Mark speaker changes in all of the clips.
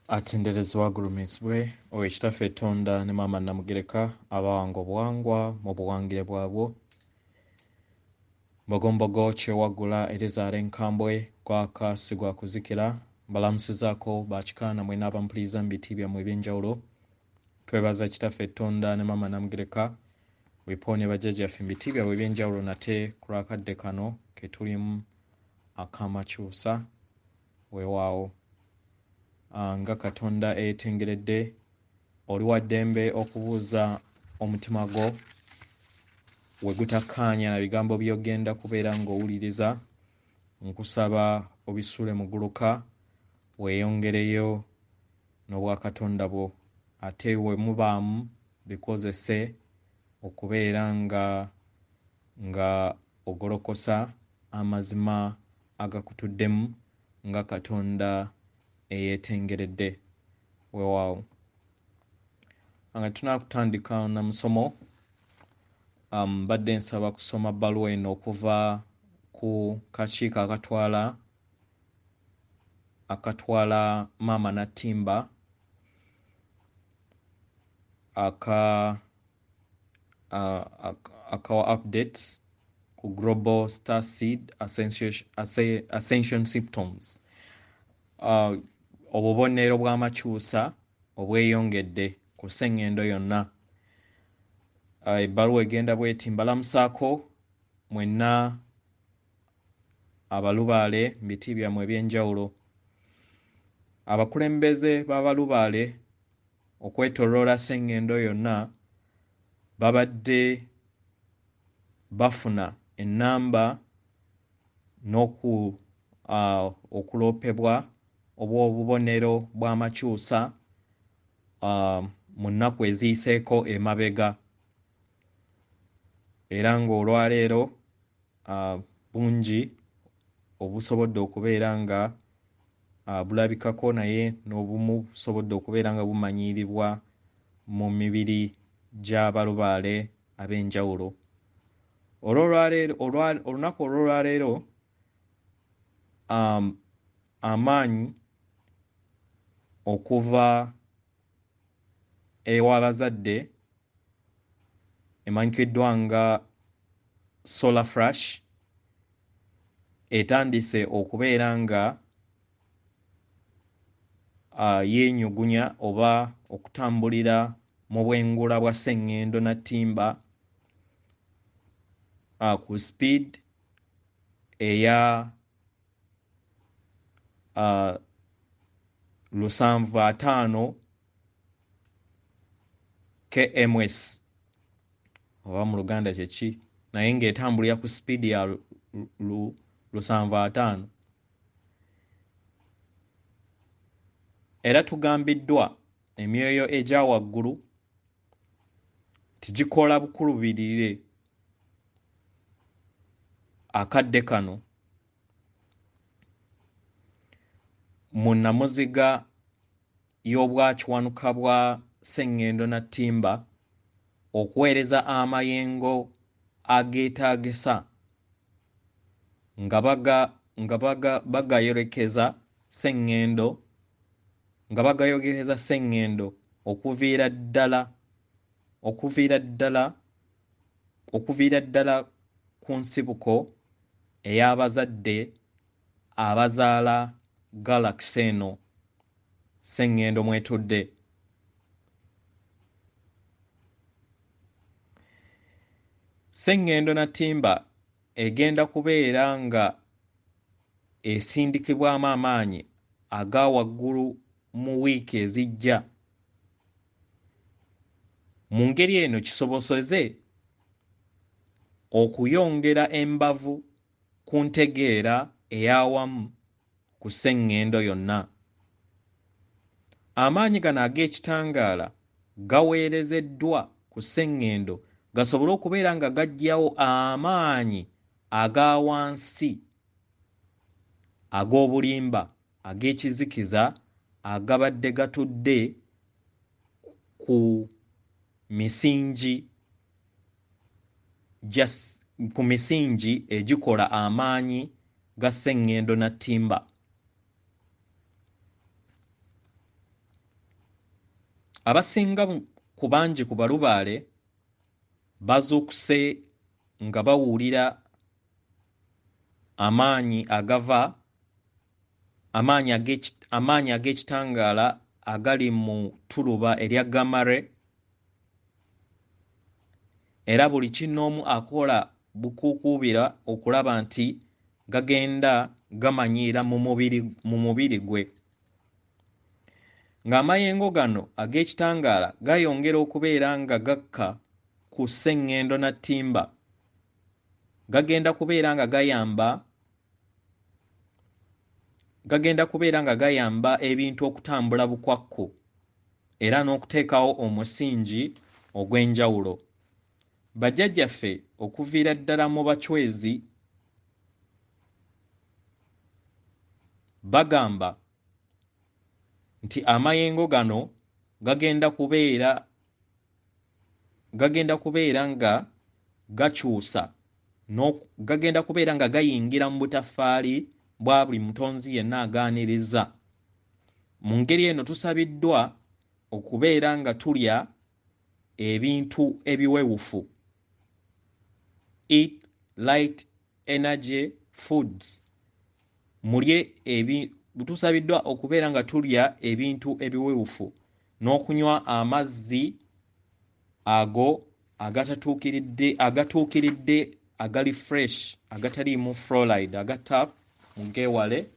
Speaker 1: Atenderezebwa agulumizibwe owekitaffe Tonda ne Maama Namugereka abawanga obuwangwa mu buwangire bwabwo Mbogombogo kyewaggula erizaala enkambwe gwaka si gwa kuzikira mbalamusizaako bakikaana mwena abampuliriza mu biti byammwe eby'enjawulo twebaza kitaffe Tonda ne Maama Namugereka wipoonye bajjajjaffe mu biti byabwe eby'enjawulo nate ku lwakadde kano ke tulimu ak'amakyusa weewaawo nga Katonda eyeetengeredde oli wa ddembe okubuuza omutima gwo we gutakkaanya na bigambo by'ogenda kubeera ng'owuliriza nkusaba obisule mu gguluka weeyongereyo n'obwakatonda bwo ate we mubaamu bikozese okubeera nga ogolokosa amazima agakutuddemu nga Katonda eyeetengeredde weewaawo nga tunaakutandika na musomo mbadde nsaba kusoma bbaluwa eno okuva ku kakiiko akatwala Maama Natimba akawa updates ku Global Star Seed Ascension Symptoms obubonero bw'amakyusa obweyongedde ku sseŋŋendo yonna. Ebbaluwa egenda bweti mbalamusaako mwenna abalubaale mu biti byammwe eby'enjawulo abakulembeze b'abalubaale okwetooloola sseŋŋendo yonna babadde bafuna ennamba okuloopebwa obw'obubonero bw'amakyusa mu nnaku eziyiseeko emabega era ng'olwaleero bungi obusobodde okubeera nga bulabikako naye n'obumu busobodde okubeera nga bumanyiiribwa mu mibiri gy'abalubaale ab'enjawulo. Olunaku olw'olwaleero amaanyi okuva ew'abazadde emanyikiddwa nga solar flash etandise okubeera nga yeenyugunya oba okutambulira mu bwengula bwa sseŋŋendo Natimba ku speed eya 750 kms oba mu Luganda kyeki naye ng'etambulira ku speed ya 750 era tugambiddwa emyoyo egya waggulu tigikola bukulubirire akadde kano mu nnamuziga y'obwakiwanuka bwa sseŋŋendo Natimba okuweereza amayengo ageetaagisa nga bagayorekeza sseŋŋendo okuviira ddala ku nsibuko ey'abazadde abazaala Galaxy eno sseŋŋendo mwetudde. Sseŋŋendo Natimba egenda kubeera nga esindikibwamu amaanyi aga waggulu mu wiiki ezijja. Mu ngeri eno kisoboseze okuyongera embavu ku ntegeera ey'awamu ku sseŋŋendo yonna. Amaanyi gano ag'ekitangaala gaweerezeddwa ku sseŋŋendo gasobole okubeera nga gaggyawo amaanyi aga wansi ag'obulimba ag'ekizikiza agabadde gatudde ku misingi egikola amaanyi ga sseŋŋendo Natimba. abasinga ku bangi ku balubaale bazuukuse nga bawulira amaanyi ag'ekitangaala agali mu ttuluba erya Gamare, era buli kinoomu akola bukuukubira okulaba nti gagenda gamanyiira mu mubiri gwe. Ng'amayengo gano ag'ekitangaala gayongera okubeera nga gakka ku sseŋŋendo na ttimba, gagenda kubeera nga gayamba ebintu okutambula bukwakku era n'okuteekawo omusingi ogw'enjawulo. Bajjajjaffe okuviira ddala mu bachwezi bagamba nti amayengo gano gagenda kubeera nga gakyusa gagenda kubeera nga gayingira mu butaffaali bwa buli mutonzi yenna agaaniriza. Mu ngeri eno tusabiddwa okubeera nga tulya ebintu ebiwewufu, eat light energy foods. Tusabiddwa okubeera nga tulya ebintu ebiwewufu n'okunywa amazzi ago agatuukiridde agali fresh agataliimu fluoride aga tap mugeewale.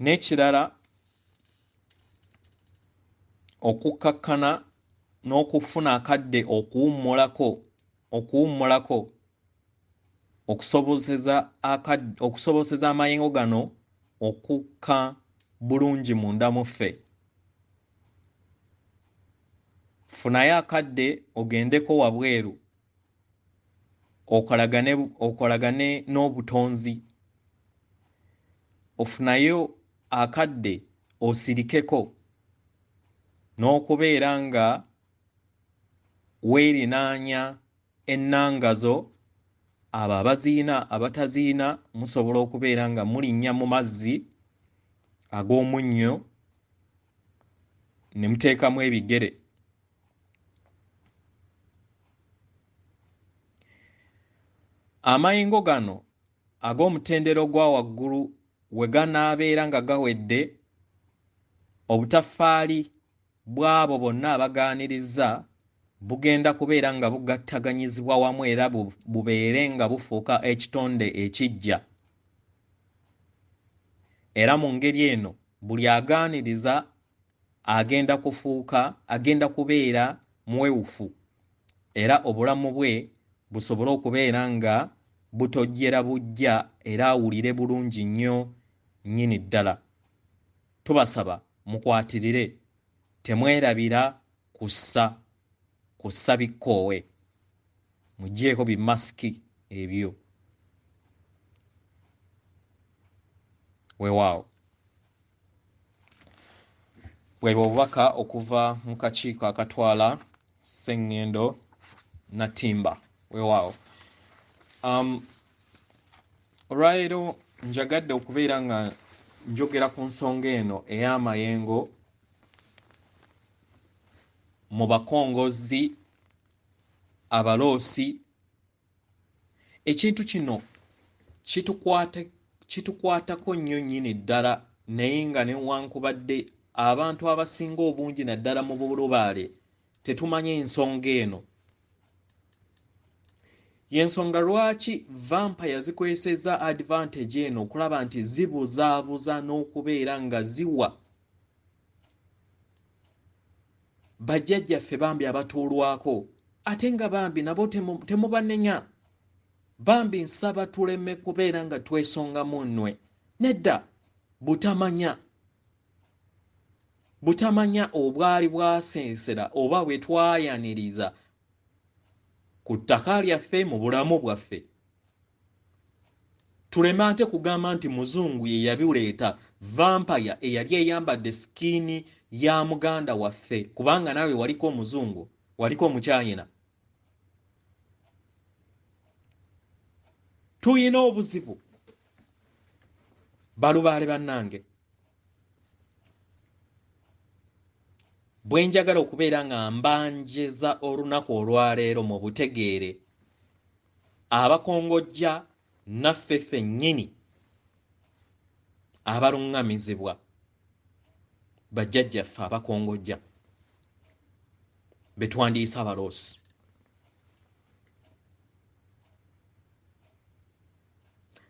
Speaker 1: N'ekirala okukkakkana n'okufuna akadde okuwummulako okusobozesa amayengo gano okukka bulungi munda mu ffe. Funayo akadde ogendeko wabweru okolagane n'obutonzi. Ofunayo akadde osirikeko n'okubeera nga weerinaanya ennangazo. Abo abaziina abataziina musobola okubeera nga mulinnya mu mazzi ag'omunnyo ne muteekamu ebigere. Amayengo gano ag'omutendera ogwa waggulu we ganaabeera nga gawedde, obutaffaali bw'abo bonna abagaaniriza bugenda kubeera nga bugattaganyizibwa wamu era bubeere nga bufuuka ekitonde ekiggya. Era mu ngeri eno buli agaaniriza agenda kubeera muwewufu era obulamu bwe busobole okubeera nga butojjera bujja era awulire bulungi nnyo nnyini ddala. Tubasaba mukwatirire, temwerabira kussa bikkoowe, mugyeko bimasiki ebyo. Weewaawo. Bwebwo obubaka okuva mu kakiiko akatwala sseŋŋendo na ttimba. Weewaawo. Olwaleero njagadde okubeera nga njogera ku nsonga eno ey'amayengo, Mubakongozi, Abalosi. Ekintu kino kitukwatako nnyo nnyini ddala, naye nga newankubadde abantu abasinga obungi naddala mu bulubaale tetumanye ensonga eno. Y'ensonga lwaki vampire zikozesezza advantage eno okulaba nti zibuzaabuza n'okubeera nga ziwa bajjajjaffe bambi abatuulwako, ate nga bambi nabo temubanenya. Bambi nsaba tuleme kubeera nga twesonga munnwe. Nedda, butamanya obwali bwaseesera oba bwe twayaniriza ku ttaka lyaffe mu bulamu bwaffe. Tuleme ate kugamba nti muzungu ye yabireeta, vampire eyali eyambadde sikiini ya muganda waffe, kubanga naawe waliko omuzungu, waliko omukyayina. Tuyina obuzibu balubaale bannange. bwe njagala okubeera nga mbanjeza olunaku olwaleero mu butegeere abakongojja naffe ffennyini abaluŋŋamizibwa bajjajjaffe abakongojja be twandiyise abaloosi.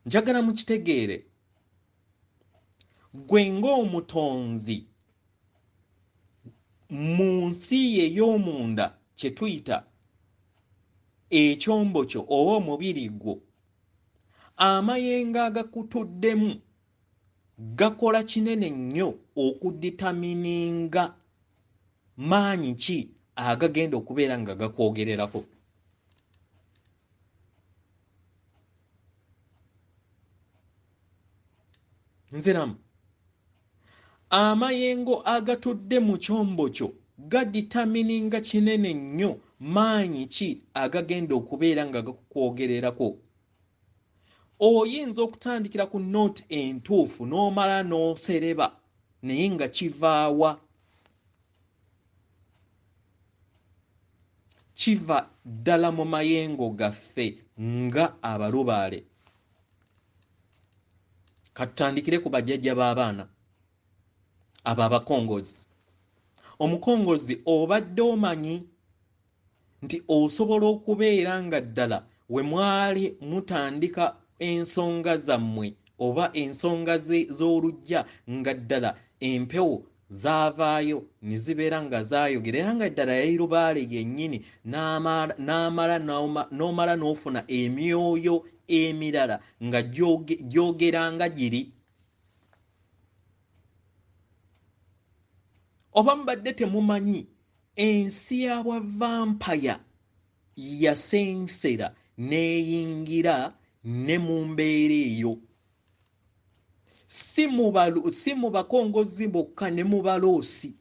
Speaker 1: Njagala mukitegeere gwe ng'omutonzi mu nsi ey'omunda kye tuyita ekyombo kyo oba omubiri gwo, amayengo agakutuddemu gakola kinene nnyo okuditamininga maanyi ki agagenda okubeera nga gakwogererako. Nziramu amayengo agatudde mu kyombo kyo gaditamininga kinene nnyo maanyi ki agagenda okubeera nga gakukwogererako. Oyinza okutandikira ku nooti entuufu n'omala n'osereba naye nga kivaawa? Kiva ddala mu mayengo gaffe nga abalubaale. Katutandikire ku bajjajja b'abaana abo abakongozi. Omukongozi obadde omanyi nti osobola okubeera nga ddala we mwali mutandika ensonga zammwe oba ensonga z'olujja nga ddala empewo zaavaayo ne zibeera nga zaayogera era nga ddala yali lubaale yennyini n'omala n'ofuna emyoyo emirala nga gyogera nga giri. Oba mubadde temumanyi ensi ya bwavampaya yasensera n'eyingira ne mu mbeera eyo. Si mu bakongozi bokka ne mu baloosi.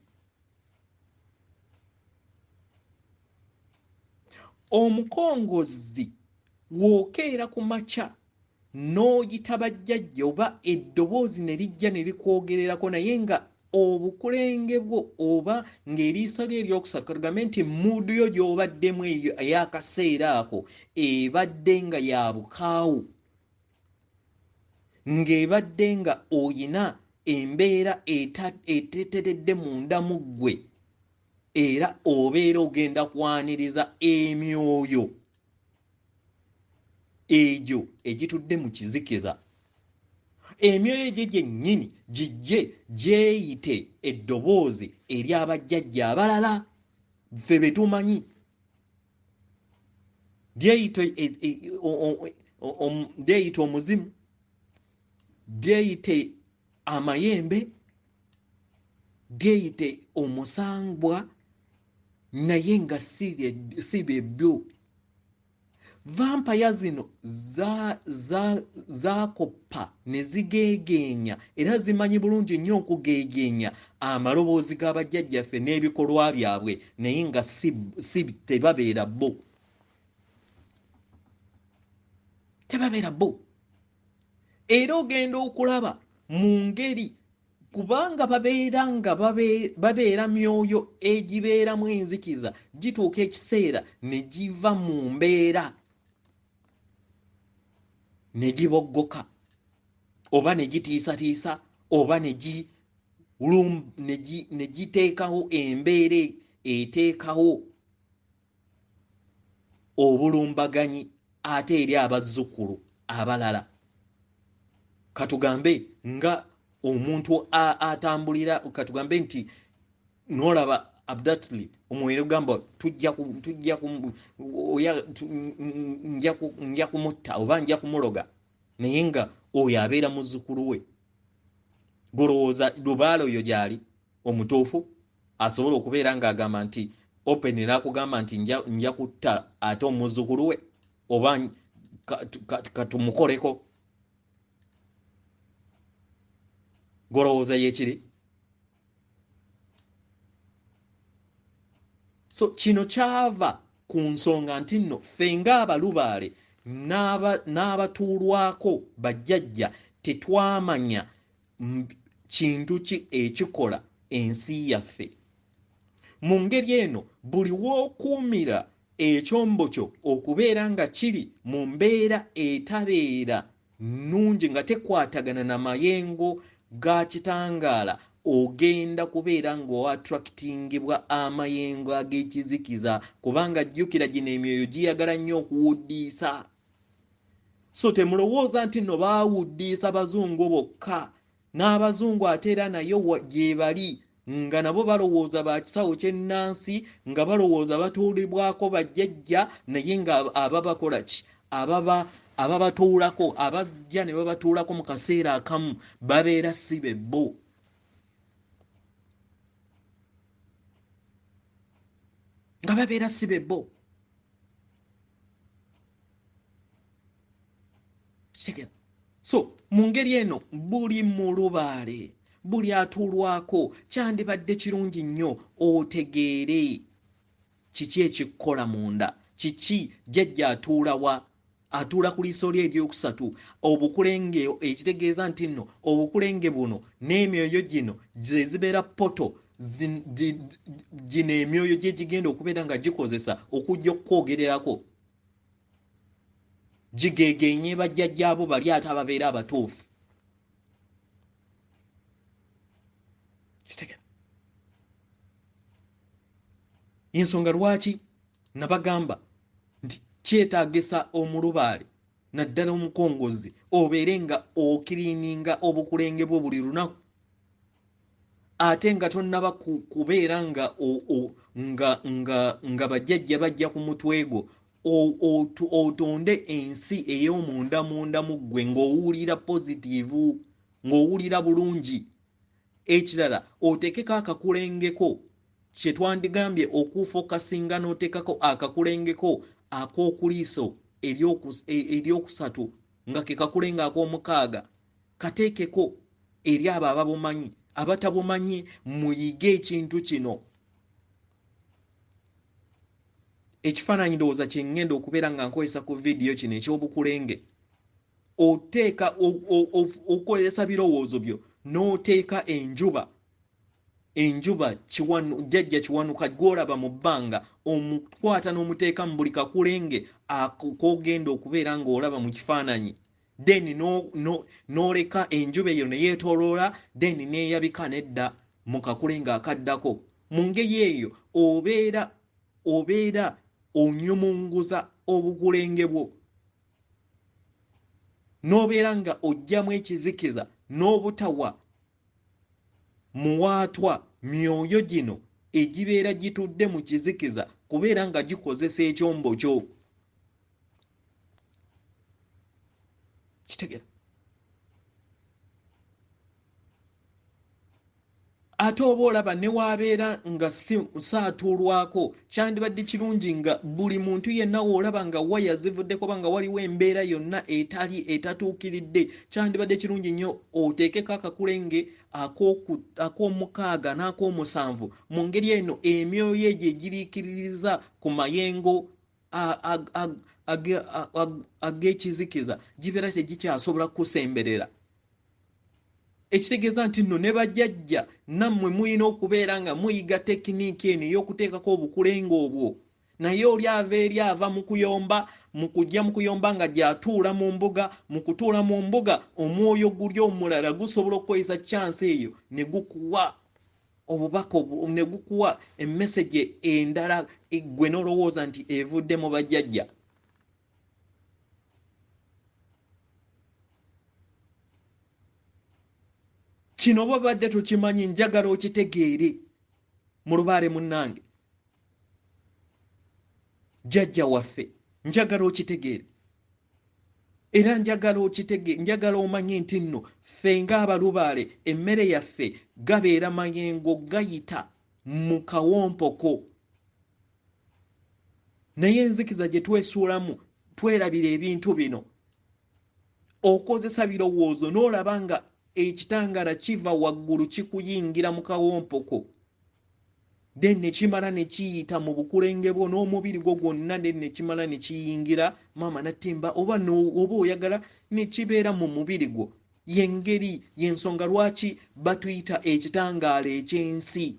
Speaker 1: Omukongozi w'okeera ku makya n'oyita bajjajja oba eddoboozi ne lijja ne likwogererako naye nga obukulenge bwo oba ng'eriiso lye eryokusatu katugambe nti mudu yo gy'obaddemu ey'akaseera ako ebadde nga ya bukaawu, ng'ebadde nga oyina embeera eteteredde munda mu ggwe era obeera ogenda kwaniriza emyoyo egyo egitudde mu kizikiza. Emyoyo egyo gyennyini gijje gyeyite eddoboozi eri abajjajja abalala ffe be tumanyi. Lyeyite omuzimu, lyeyite amayembe, lyeyite omusambwa naye nga si byebyo. Vampaya zino zaakoppa ne zigeegeenya era zimanyi bulungi nnyo okugeegeenya amaloboozi g'abajjajjaffe n'ebikolwa byabwe naye nga tebabeera bo. Tebabeera bo. Era ogenda okulaba mu ngeri kubanga babeera myoyo egibeeramu enzikiza gituuka ekiseera ne giva mu mbeera ne giboggoka oba ne gitiisatiisa oba ne giteekawo embeera eteekawo obulumbaganyi ate eri abazzukulu abalala. Katugambe nga omuntu atambulira katugambe nti n'olaba abdatly omubiri gugamba nja kumutta oba nja kumuloga naye nga oyo abeera muzzukulu we. Golowooza lubaale oyo gyali omutuufu asobola okubeera ng'agamba nti open n'akugamba nti nja kutta ate omuzzukulu we oba katumukoleko. Golowooza yeekiri. So kino kyava ku nsonga nti nno ffe ng'abalubaale n'abatuulwako bajjajja tetwamanya kintu ki ekikola ensi yaffe. mu ngeri eno buli w'okuumira ekyombo kyo okubeera nga kiri mu mbeera etabeera nnungi nga tekwatagana na mayengo ga kitangaala, ogenda kubeera ng'oattractingibwa amayengo ag'ekizikiza, kubanga jjukira gino emyoyo giyagala nnyo okuwuddiisa. So temulowooza nti nno baawuddiisa bazungu bokka, n'abazungu ate era nayo gye bali nga nabo balowooza ba kisawo ky'ennansi, nga balowooza batuulibwako bajjajja, naye nga ababakola ki, ababatuulako, abajja ne babatuulako mu kaseera akamu babeera si be bo. Nga babeera si be bo. So mu ngeri eno buli mulubaale, buli atuulwako kyandibadde kirungi nnyo otegeere kiki ekikola munda, kiki jjajja atuulawa, atuula ku liiso lye eryokusatu, obukulenge, ekitegeeza nti nno obukulenge buno n'emyoyo gino ze zibeera poto gino emyoyo gye gigenda okubeera nga gikozesa okujja okwogererako, gigegenye bajjajjaabo bali ate ababeera abatuufu. Ensonga lwaki nabagamba nti kyetaagisa omulubaale naddala omukongozi obeere nga okiriininga obukulenge bwo buli lunaku, ate nga tonnaba kubeera nga bajjajja bajja ku mutwe gwo, otonde ensi ey'omunda munda mu ggwe ng'owulira positivu, ng'owulira bulungi. Ekirala oteekeko akakulengeko kye twandigambye okuufa okasinga n'oteekako akakulengeko ak'okuliiso eryokusatu nga ke kakulenge ak'omukaaga, kateekeko eri abo ababumanyi. Abatabumanyi muyige ekintu kino. Ekifaananyi ndowooza kye ngenda okubeera nga nkozesa ku vidiyo kino eky'obukulenge. Oteeka okozesa birowoozo byo n'oteeka enjuba jjajja kiwanuka gw'olaba mu bbanga, omukwata n'omuteeka mu buli kakulenge k'ogenda okubeera ng'olaba mu kifaananyi, then n'oleka enjuba eyo ne yeetooloola, then n'eyabika nedda mu kakulenge akaddako. Mu ngeri eyo obeera onyumunguza obukulenge bwo, n'obeera nga ojjamu ekizikiza n'obutawa muwaatwa myoyo gino egibeera gitudde mu kizikiza kubeera nga gikozesa ekyombo kyo. Kitegera? Ate oba olaba ne waabeera nga saatuulwako, kyandibadde kirungi nga buli muntu yenna w'olaba nga waya zivuddeko oba nga waliwo embeera yonna etatuukiridde, kyandibadde kirungi nnyo oteekeko akakulenge ak'omukaaga n'ak'omusanvu. Mu ngeri eno emyoyo egyo egiriikiririza ku mayengo ag'ekizikiza gibeera tegikyasobola kusemberera. Ekitegeeza nti nno ne bajjajja nammwe mulina okubeera nga muyiga tekiniiki eno ey'okuteekako obukulenge obwo, naye oli ava mu kuyomba, mu kujja mu kuyomba nga gy'atuula mu mbuga, mu kutuula mu mbuga omwoyo guli omulala gusobola okukozesa chance eyo ne gukuwa obubaka, ne gukuwa emmesege endala gwe n'olowooza nti evudde mu bajjajja. Kino babadde tukimanyi, njagala okitegeere mu lubaale munnange. Jjajja waffe njagala okitegeere, era njagala omanye nti nno ffe ng'abalubaale emmere yaffe gabeera mayengo gayita mu kawompoko, naye enzikiza gye twesuulamu twerabira ebintu bino, okozesa birowoozo n'olaba nga ekitangaala kiva waggulu kikuyingira mu kawompoko, then ne kimala ne kiyita mu bukulenge bwo n'omubiri gwo gwonna, then ne kimala ne kiyingira maama nattimba oba oyagala ne kibeera mu mubiri gwo. Y'ensonga lwaki batuyita ekitangaala eky'ensi.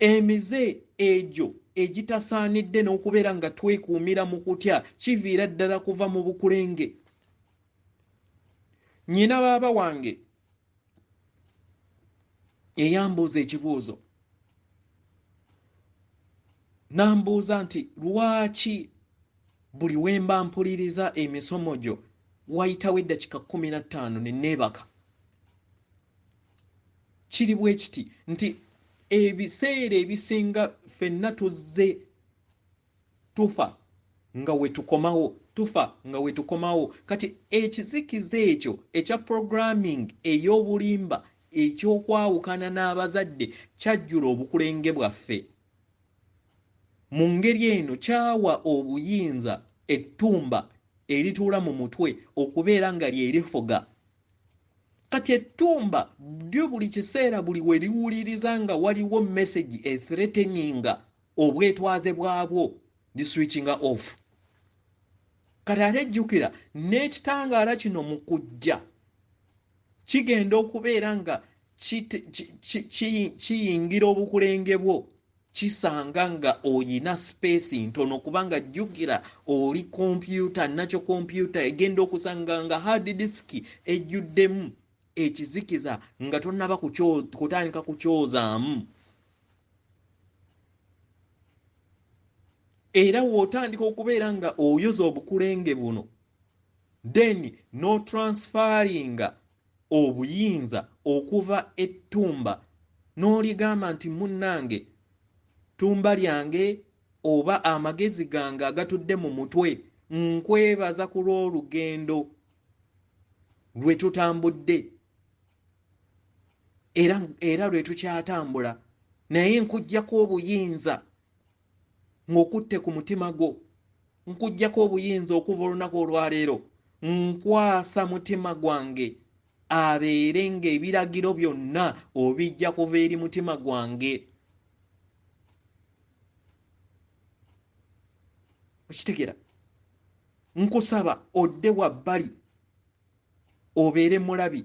Speaker 1: emize egyo egitasaanidde n'okubeera nga twekuumira mu kutya kiviira ddala kuva mu bukulenge. Nnyina baaba wange eyambuuza ekibuuzo n'ambuuza nti lwaki buli we mba mpuliriza emisomo gyo wayitawo eddakiika 15 ne neebaka. Kiri bwe kiti nti ebiseera ebisinga ffenna tuzze tufa nga we tukomawo kati ekizikiza ekyo ekya programming ey'obulimba ekyokwawukana n'abazadde kyajjula obukulenge bwaffe. Mu ngeri eno kyawa obuyinza ettumba erituula mu mutwe okubeera nga lyerifuga. Kati ettumba lyo buli kiseera buli we liwuliriza nga waliwo message ethreateninga obwetwaze bwabwo liswitchinga off. Kati ate jjukira n'ekitangaala kino mu kujja kigenda okubeera nga kiyingira obukulenge bwo kisanga nga oyina space ntono kubanga jjukira oli kompyuta nakyo kompyuta egenda okusanga nga hard disk ejjuddemu ekizikiza nga tonnaba kutandika kukyozaamu. Era w'otandika okubeera nga oyoza obukulenge buno then no transferringa obuyinza okuva ettumba n'oligamba nti munnange ttumba lyange oba amagezi gange agatudde mu mutwe nkwebaza ku lw'olugendo lwe tutambudde era lwe tukyatambula naye nkuggyako obuyinza ng'okutte ku mutima gwo, nkuggyako obuyinza okuva olunaku olwaleero, nkwasa mutima gwange abeere ng'ebiragiro byonna obijja kuva eri mutima gwange. Okitegera? Nkusaba odde wabbali obeere mulabi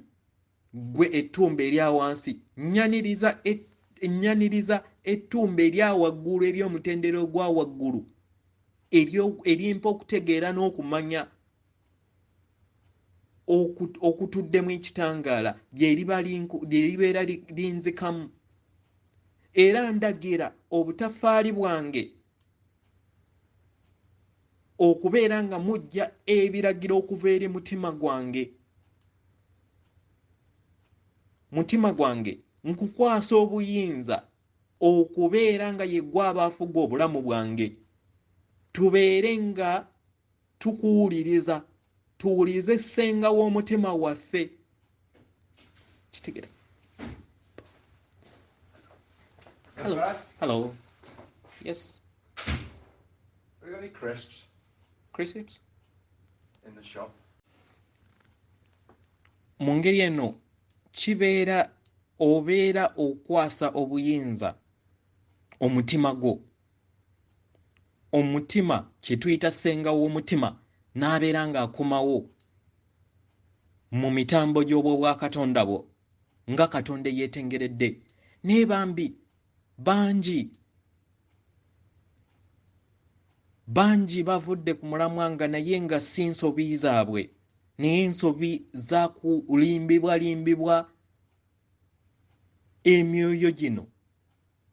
Speaker 1: gwe ettumba erya wansi, nnyaniriza ettumba erya waggulu ery'omutendera ogwa waggulu erimpa okutegeera n'okumanya okutuddemu ekitangaala lyeribeera linzikamu. Era ndagira obutafaali bwange okubeera nga mujja ebiragiro okuva eri mutima gwange. Mutima gwange nkukwasa obuyinza okubeera nga yeggwe abaafuga obulamu bwange. Tubeere nga tukuwuliriza, tuwulirize ssenga w'omutima waffe. Kitegera? Hello. Yes.
Speaker 2: Have you got any crisps?
Speaker 1: Crisps?
Speaker 2: In the shop.
Speaker 1: Mu ngeri eno kibeera obeera okwasa obuyinza omutima gwo. Omutima kye tuyita ssenga w'omutima n'abeera ng'akomawo mu mitambo gy'obwo bwa Katonda bwo nga Katonda yeetengeredde. Naye bambi bangi bavudde ku mulamwa nga naye nga si nsobi zaabwe naye ensobi za kulimbibwalimbibwa emyoyo gino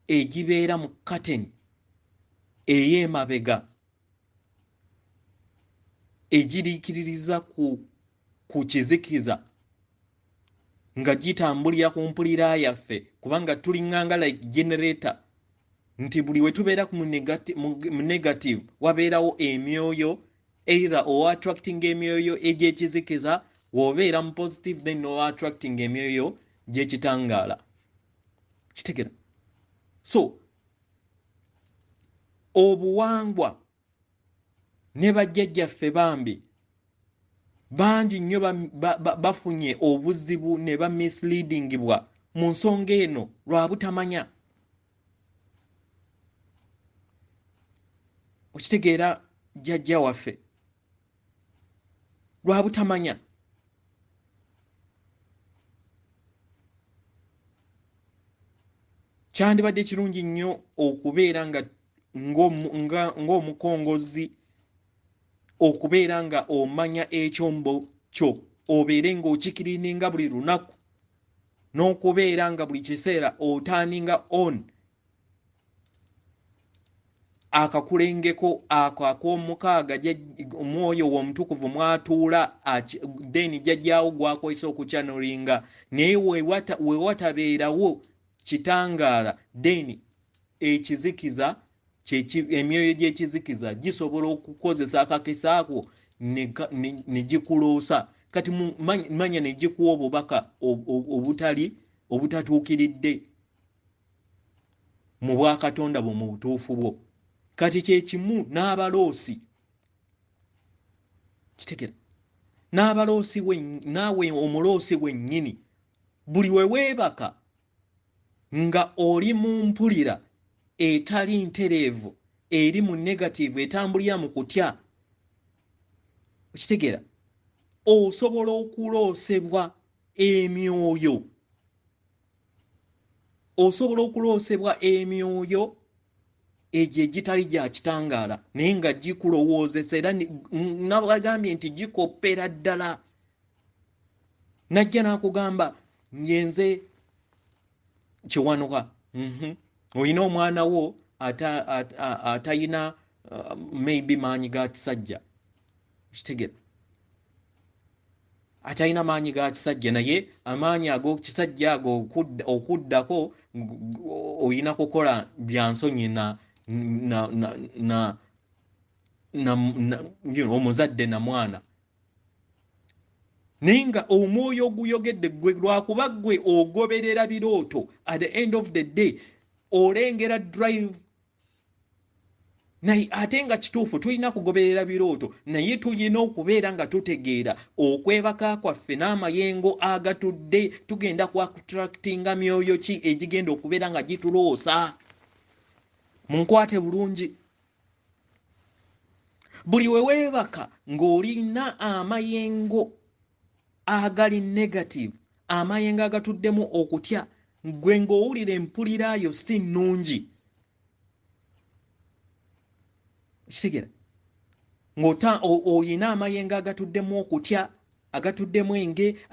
Speaker 1: egibeera mu kateni ey'emabega egiriikiririza ku kizikiza nga gitambulira ku mpulira yaffe kubanga tulinganga like generator nti buli we tubeera mu negative wabeerawo emyoyo either o attracting emyoyo egy'ekizikiza wobeera mu positive then o attracting emyoyo gy'ekitangaala. Kitegera? So obuwangwa ne bajjajjaffe bambi bangi nnyo bafunye obuzibu ne ba misleadingibwa mu nsonga eno lwa butamanya. Okitegeera jjajja waffe lwa butamanya. kyandibadde kirungi nnyo okubeera nga ng'omukongozi okubeera nga omanya ekyombo kyo obeere ng'okikirininga buli lunaku n'okubeera nga buli kiseera otaaninga on akakulengeko ako ak'omukaaga omwoyo w'omutukuvu mwatuula then jjajjaawo gwakozesa okukyanolinga naye wewatabeerawo kitangaala then ekizikiza emyoyo gy'ekizikiza gisobola okukozesa akakisa ako ne gikuloosa kati manya ne gikuwa obubaka obutatuukiridde mu bwakatonda bwo mu butuufu bwo kati kyekimu n'abaloosi kitegera n'abaloosi naawe omuloosi wennyini buli we weebaka nga oli mu mpulira etali ntereevu eri mu negativu etambulira mu kutya kitegera osobola okuloosebwa emyoyo egyo egitali gya kitangaala naye nga gikulowoozesa era nabagambye nti gikoppera ddala najja n'akugamba nyenze kiwanuka olina omwana wo atayina maybe maanyi ga kisajja kitegera atalina maanyi ga kisajja naye amaanyi ag'okisajja ago okuddako olina kukola byansonyi omuzadde na mwana naye nga omwoyo oguyogedde gwe lwakuba gwe ogoberera birooto at the end of the day olengera drive naye ate nga kituufu tulina kugoberera birooto naye tulina okubeera nga tutegeera okwebaka kwaffe n'amayengo agatudde tugenda ku attractinga myoyo ki egigenda okubeera nga gituloosa munkwate bulungi buli we weebaka ng'olina amayengo agali negative amayengo agatuddemu okutya gwe ng'owulira empuliraayo si nnungi kitegera olina amayengo agatuddemu okutya agatuddemu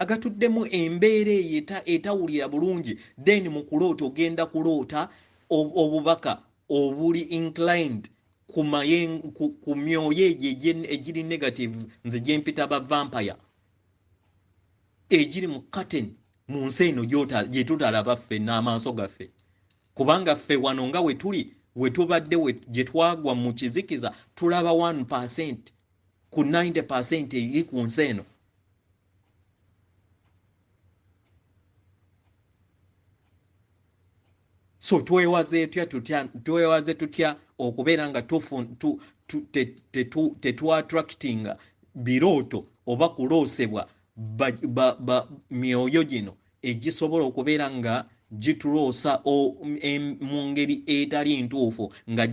Speaker 1: agatuddemu embeera eyo etawulira bulungi then mu kuloota ogenda kuloota obubaka obuli inclined ku myoyo egyo egiri negative nze gyempita ba vampire egiri mu curtain mu nsi eno gye tutalaba ffe n'amaaso gaffe kubanga ffe wano nga we tuli we tubadde gye twagwa mu kizikiza tulaba 1% ku 90% eri ku nsi eno so twewaze tutya okubeera nga tetwattractinga birooto oba kuloosebwa myoyo gino egisobola okubeera nga gituloosa mu ngeri etali ntuufu nga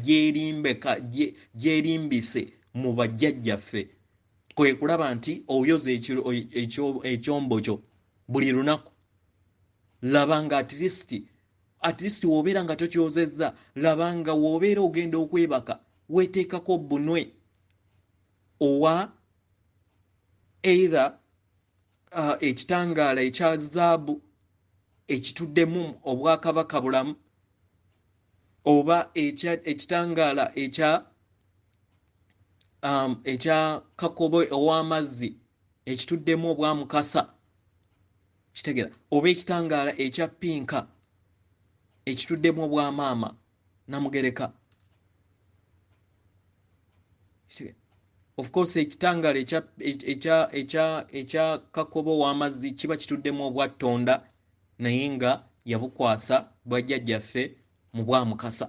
Speaker 1: gyerimbise mu bajjajjaffe kwe kulaba nti oyoza ekyombo kyo buli lunaku laba nga at least w'obeera nga tokyozezza laba nga w'obeera ogenda okwebaka weeteekako bunwe owa either ekitangaala ekya zaabu ekituddemu obwakabaka bulamu oba ekitangaala ekya kakobo ow'amazzi ekituddemu obwamukasa kitegera oba ekitangaala ekya pinka ekituddemu obwamaama namugereka of course ekitangaala ekya kakobo w'amazzi kiba kituddemu obwattonda naye nga yabukwasa bwajjajjaffe mu bwamukasa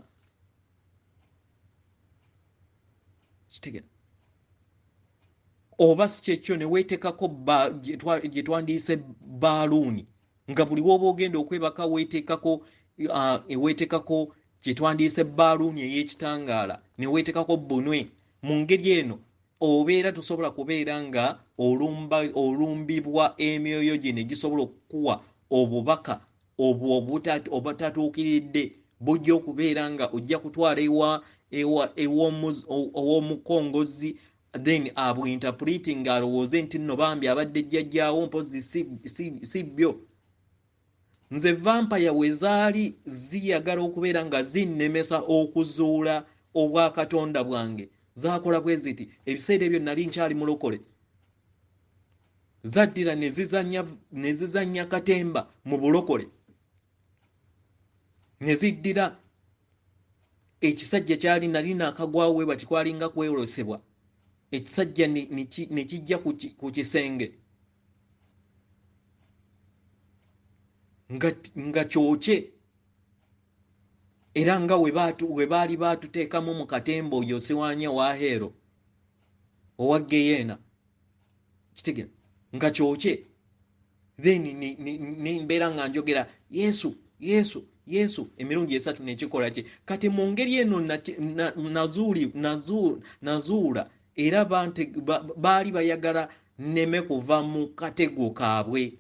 Speaker 1: kitegera oba si kyekyo ne weeteekako gye twandiyise baaluuni nga buli w'oba ogenda okwebaka weeteekako gye twandiyise baaluuni ey'ekitangaala ne weeteekako bunwe mu ngeri eno obeera tosobola kubeera nga olumbibwa emyoyo gye ne gisobola okukuwa obubaka obutatuukiridde bujja okubeera nga ojja kutwala ew'omukongozi then abwinterpreting alowooze nti nno bambi abadde jjajjaawo mpozi si byo. Nze vampire we zaali ziyagala okubeera nga zinnemesa okuzuula obwakatonda bwange zaakola bwe ziti ebiseera ebyo nali nkyali mulokole zaddira ne zizannya katemba mu bulokole ne ziddira ekisajja kyali nali naakagwawo we bakikwalinga kwewolosebwa ekisajja ne kijja ku kisenge nga kyokye era nga we baali baatuteekamu mu katemba oyo siwaanya waheero owa geyeena kitegera nga kyokye then nimbeera nga njogera yesu emirundi 3 nekikola kye kati mu ngeri eno nazuula era baali bayagala nneme kuva mu katego kaabwe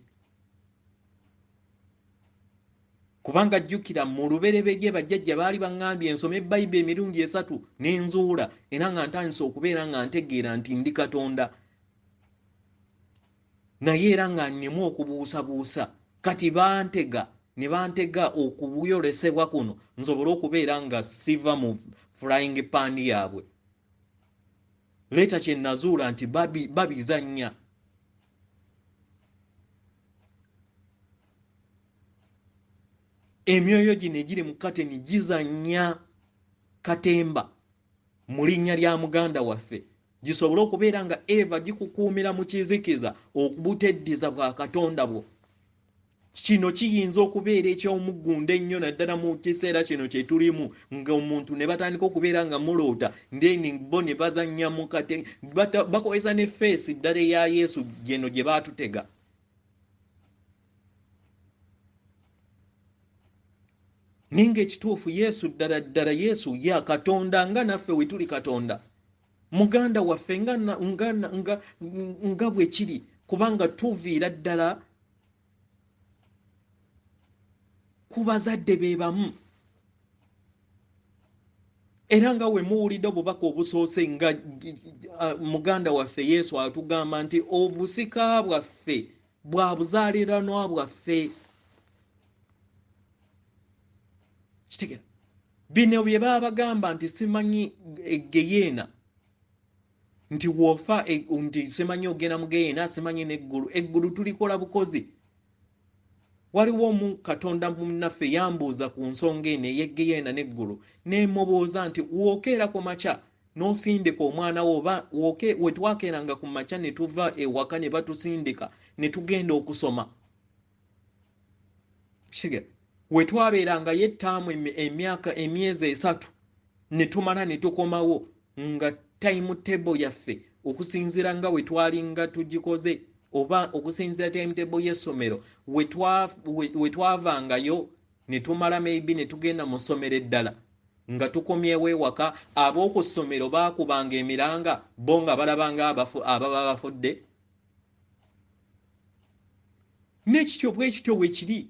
Speaker 1: kubanga jjukira mu lubereberye bajjajja baali baŋŋambye ensome ebbayibuli emirundi 3 n'enzuula era nga ntandise okubeera nga ntegeera nti ndi Katonda naye era nga nnemu okubuusabuusa kati ne bantega okubuyolesebwa kuno nsobole okubeera nga siva mu flying pan yaabwe leeta kye nazuula nti babizannya emyoyo gino egiri mu kateni gizannya katemba mu linnya lya muganda waffe gisobole okubeera nga eva gikukuumira mu kizikiza okubuteddiza bwa katonda bwo. Kino kiyinza okubeera eky'omuggunda ennyo naddala mu kiseera kino kye tulimu nga omuntu ne batandika okubeera nga muloota ndeni bo ne bazannya mu kate bakozesa ne feesi ddala eya Yesu geno gye baatutega. Ninga ekituufu Yesu ddala Yesu ya Katonda nga naffe we tuli Katonda. Muganda waffe nga bwe kiri kubanga tuviira ddala ku bazadde be bamu. Era nga we muwulidde obubaka obusoose nga muganda waffe Yesu atugamba nti obusika bwaffe bwa buzaaliranwa bwaffe. Kitegera bino bye baba bagamba nti simanyi egeyeena nti wofa nti simanyi ogenda mu geyeena simanyi n'eggulu. Eggulu tulikola bukozi. Waliwo mu Katonda munnaffe yambuuza ku nsonga eno ey'egeyeena n'eggulu nemubuuza nti wookeera ku makya n'osindika omwana wo oba we twakeeranga ku makya ne tuva ewaka ne batusindika ne tugenda okusoma. Kitegera we twabeeranga yettaamu emyezi 3 ne tumala ne tukomawo nga timetable yaffe okusinziira nga we twalinga tugikoze oba okusinziira timetable y'essomero we twavangayo ne tumala maybe ne tugenda mu ssomero eddala nga tukomyewo ewaka ab'oku ssomero baakubanga emiranga bo nga balabanga ababa bafudde. N'ekityo bwe kityo we kiri.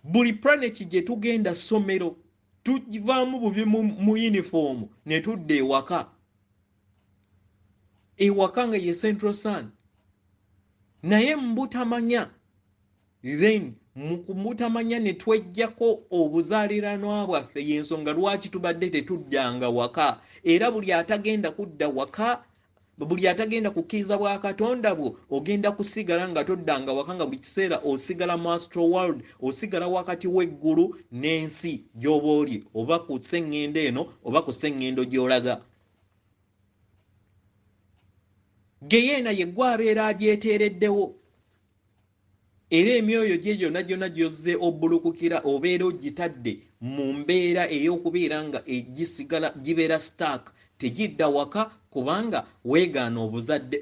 Speaker 1: Buli planet gye tugenda ssomero tuvaamu buvi mu uniform ne tudda ewaka nga ye Central Sun naye mbutamanya then mukubutamanya ne twejjako obuzaaliranwa bwaffe y'ensonga lwaki tubadde tetuddanga waka era buli atagenda kudda waka buli atagenda kukkiriza bwa Katonda bwo ogenda kusigala nga toddanga waka nga buli kiseera osigala mu astral world osigala wakati w'eggulu n'ensi gy'oba oli oba ku sseŋŋendo eno oba ku sseŋŋendo gy'olaga. Geyeena ye gwabeera agyeteereddewo era emyoyo gye gyonna gyozze obbulukukira obeera ogitadde mu mbeera ey'okubeera nga egisigala gibeera stark tegidda waka kubanga weegaana obuzadde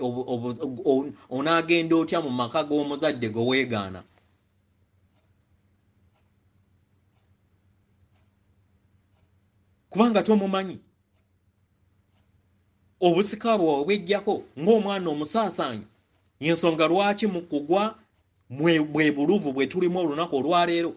Speaker 1: onaagenda otya mu maka g'omuzadde go weegaana. Kubanga tomumanyi obusika bwawe bwejjako ng'omwana omusaasaanyi y'ensonga lwaki mu kugwa bwe buluvu bwe tulimu olunaku olwaleero.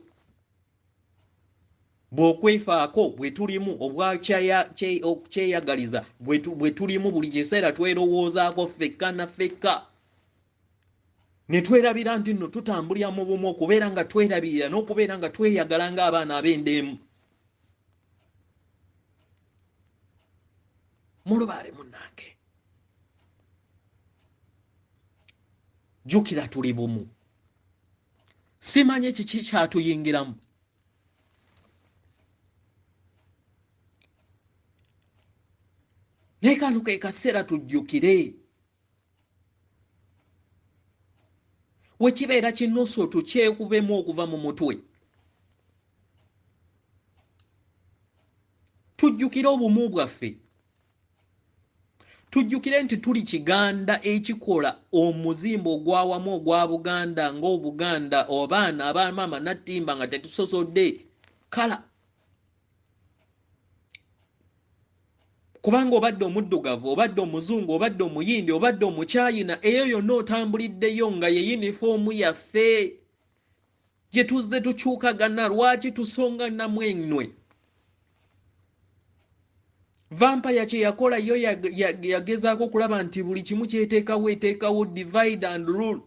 Speaker 1: bw'okwefaako bwe tulimu obwakyeyagaliza bwe tulimu buli kiseera twerowoozaako ffekka na ffekka ne twerabira nti nno tutambulira mu bumu okubeera nga twerabirira n'okubeera nga tweyagala ng'abaana ab'endeemu. Mulubaale munnange, jjukira tuli bumu. Simanyi kiki kyatuyingiramu. Naye kano ke kaseera tujjukire. We kibeera kinusu tukyekubemu okuva mu mutwe. Tujjukire obumu bwaffe. Tujjukire nti tuli kiganda ekikola omuzimba ogwawamu ogwa Buganda ng'Obuganda obaana abamaama nattimba nga tetusosodde kala. Kubanga obadde omuddugavu, obadde omuzungu, obadde omuyindi, obadde omukyayina, eyo yonna otambuliddeyo nga ye yunifoomu yaffe gye tuzze tukyukagana. Lwaki tusonga namwenwe? Vampire kye yakola yo yagezaako okulaba nti buli kimu eteekawo divide and rule.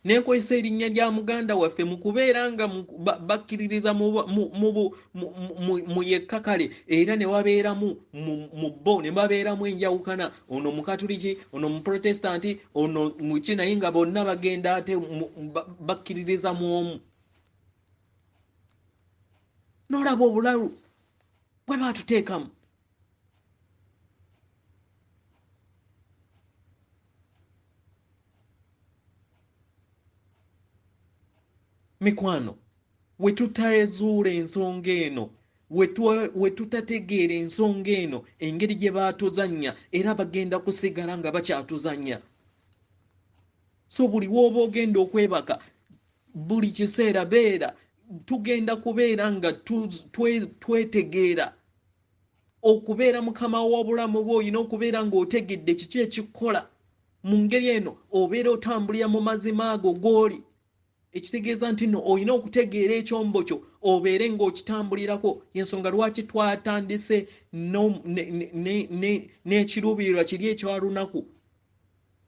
Speaker 1: N'enkozesa erinnya lya muganda waffe mu kubeera nga bakkiririza mu yekkakale era ne wabeeramu mu bo ne babeeramu enjawukana, ono mukatuliki, ono muprotestanti, ono muki, naye nga bonna bagenda ate bakkiririza mu omu. N'olaba obulalu bwe baatuteekamu. Mikwano, we tutazuula ensonga eno, we tutategeera ensonga eno, engeri gye baatuzannya era bagenda kusigala nga bakyatuzannya. So buli w'oba ogenda okwebaka, buli kiseera beera tugenda kubeera nga twetegeera. Okubeera mukama w'obulamu bwo olina okubeera ng'otegedde kiki ekikola. Mu ngeri eno obeera otambulira mu mazima ago g'oli. Ekitegeeza nti nno olina okutegeera ekyombo kyo obeere ng'okitambulirako. Yensonga lwaki twatandise n'ekiruubirirwa kiri ekyalunaku.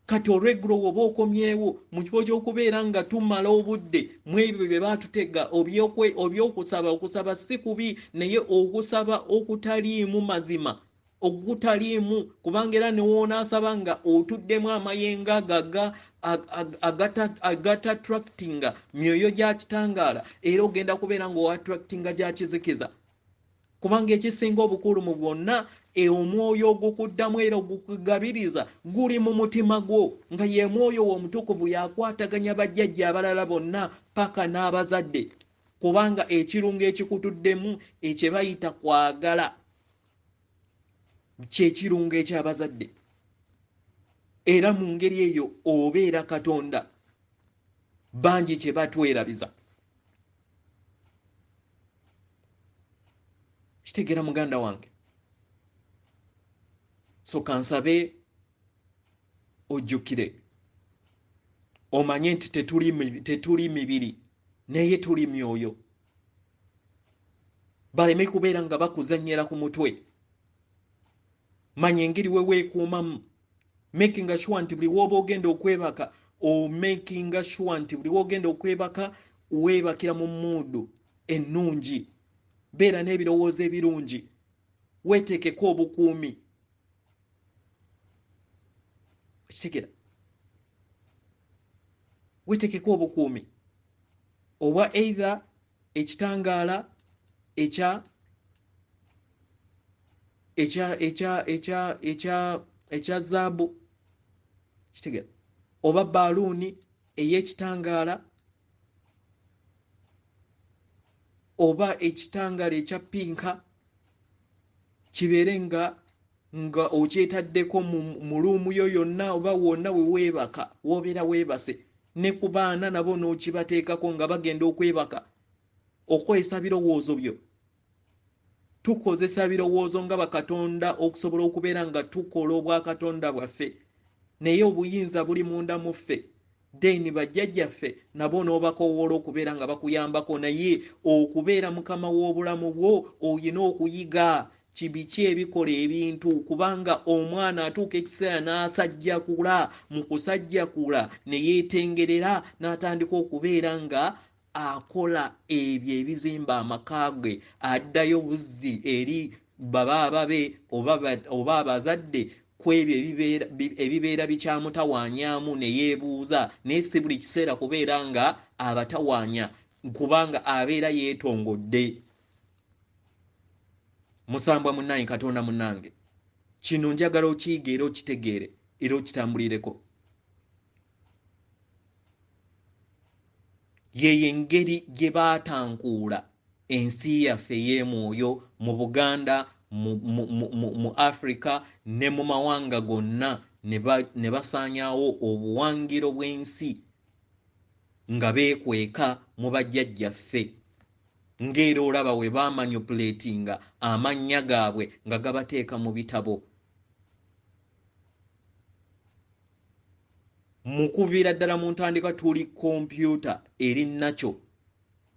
Speaker 1: Kati olweggulo woba okomyewo mu kifo ky'okubeera nga tumala obudde mu ebyo bye baatutega okusaba si kubi, naye okusaba okutaliimu mazima, okutaliimu, kubanga era ne woonaasaba nga otuddemu amayengo agatattractinga myoyo gya kitangaala, era ogenda kubeera ng'oattractinga gya kizikiza. Kubanga ekisinga obukulu mu bwonna omwoyo ogukuddamu era ogukugabiriza guli mu mutima gwo, nga ye mwoyo w'omutukuvu yakwataganya bajjajja abalala bonna paka n'abazadde. Kubanga ekirungo ekikutuddemu ekye bayita kwagala kyekirungo eky'abazadde. Era mu ngeri eyo obeera Katonda bangi kye batwerabiza. Kitegeera muganda wange. So kansabe ojjukire, omanye nti tetuli mibiri naye tuli myoyo. Baleme kubeera nga bakuzannyira ku mutwe. Manya engeri we weekuumamu. Making sure nti buli w'oba ogenda okwebaka, making sure nti buli w'ogenda okwebaka weebakira mu mmuudu ennungi. Beera n'ebirowoozo ebirungi. Weeteekeko obukuumi. Kitegeera? Weeteekeko obukuumi. Oba either ekitangaala ekya zaabu. Kitegeera? Oba baaluuni ey'ekitangaala, oba ekitangaala ekya pinka, kibeere nga okyetaddeko mu luumu yo yonna oba wonna we weebaka w'obeera weebase. Ne ku baana nabo n'okibateekako nga bagenda okwebaka. Okozesa birowoozo byo. Tukozesa birowoozo nga bakatonda okusobola okubeera nga tukola obwakatonda bwaffe. Naye obuyinza buli munda mu ffe. then bajjajjaffe nabo n'obakowoola okubeera nga bakuyambako, naye okubeera mukama w'obulamu bwo oyina okuyiga kibiki ebikola ebintu, kubanga omwana atuuka ekiseera n'asajjakula. Mu kusajjakula ne yeetengerera n'atandika okubeera nga akola ebyo ebizimba amaka ge, addayo buzzi eri babaaba be oba abazadde ku ebyo ebibeera bikyamutawaanyaamu, ne yeebuuza. Naye si buli kiseera kubeera nga abatawaanya, kubanga abeera yeetongodde. Musambwa munnange, Katonda munnange, kino njagala okiyige era okitegeere era okitambulireko. Yeyo engeri gye baatankuula ensi yaffe y'emwoyo mu Buganda, mu Africa ne mu mawanga gonna, ne basaanyaawo obuwangiro bw'ensi nga beekweka mu bajjajjaffe, ng'era olaba we bamanipulatinga amannya gaabwe nga gabateeka mu bitabo. Mu kuviira ddala mu ntandika tuli kompyuta eri nakyo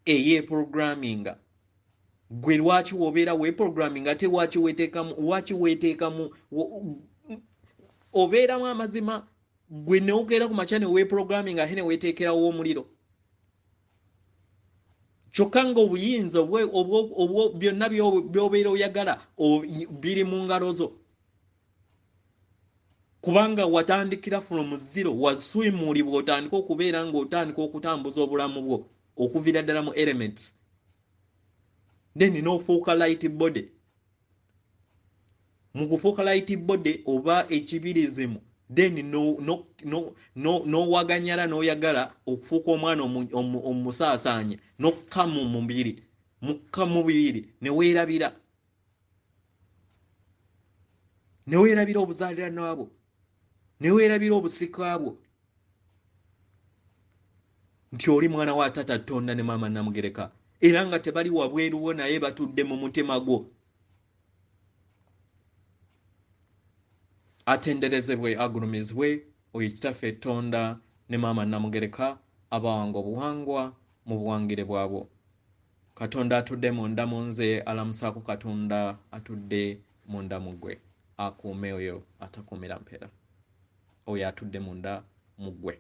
Speaker 1: eyeprogramminga. Gwe lwaki wobeera weprogramminga ate waki weteekamu obeeramu amazima? Gwe ne okeera ku makya ne weprogramminga ate ne weteekerawo omuliro. Kyokka nga obuyinza obwo byonna by'obeera oyagala biri mu ngalo zo, kubanga watandikira from zero, waswimulibwa otandika okubeera ng'otandika okutambuza obulamu bwo okuviira ddala mu elements, then n'ofuuka light body. Mu kufuuka light body oba ekibirizimu, then n'owaganyala n'oyagala okufuuka omwana omusaasaanye, n'okka mu mubiri, mukka mu bibiri, ne weerabira obuzaaliranwa bwo, ne weerabira obusika bwo nti oli mwana wa Taata Tonda ne Maama Namugereka, era nga tebali wabweru bo naye batudde mu mutima gwo. Atenderezebwe, agulumizibwe oyo Kitaffe Tonda ne Maama Namugereka abawanga obuwangwa mu buwangire bwabwo. Katonda atudde munda mu nze, alamusaako Katonda atudde munda mu ggwe. Akuume oyo atakuumira mpeera, oyo atudde munda mu ggwe.